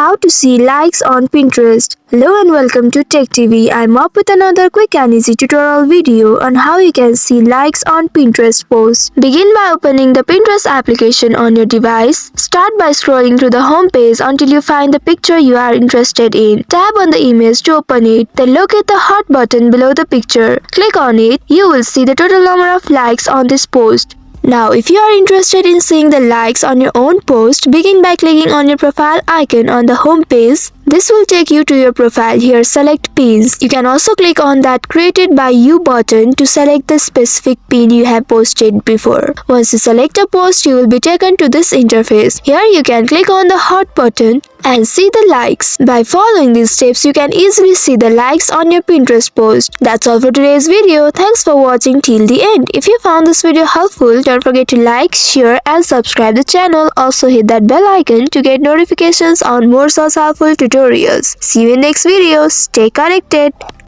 How to see likes on Pinterest. Hello and welcome to Tech TV. I'm up with another quick and easy tutorial video on how you can see likes on Pinterest posts. Begin by opening the Pinterest application on your device. Start by scrolling through the home page until you find the picture you are interested in. Tap on the image to open it. Then locate the heart button below the picture. Click on it. You will see the total number of likes on this post. Now, if you are interested in seeing the likes on your own post, begin by clicking on your profile icon on the home page. This will take you to your profile. Here, select pins. You can also click on that created by you button to select the specific pin you have posted before. Once you select a post, you will be taken to this interface. Here, you can click on the heart button and see the likes. By following these steps, you can easily see the likes on your Pinterest post. That's all for today's video. Thanks for watching till the end. If you found this video helpful, don't forget to like, share and subscribe the channel. Also hit that bell icon to get notifications on more such helpful tutorials. See you in next video. Stay connected.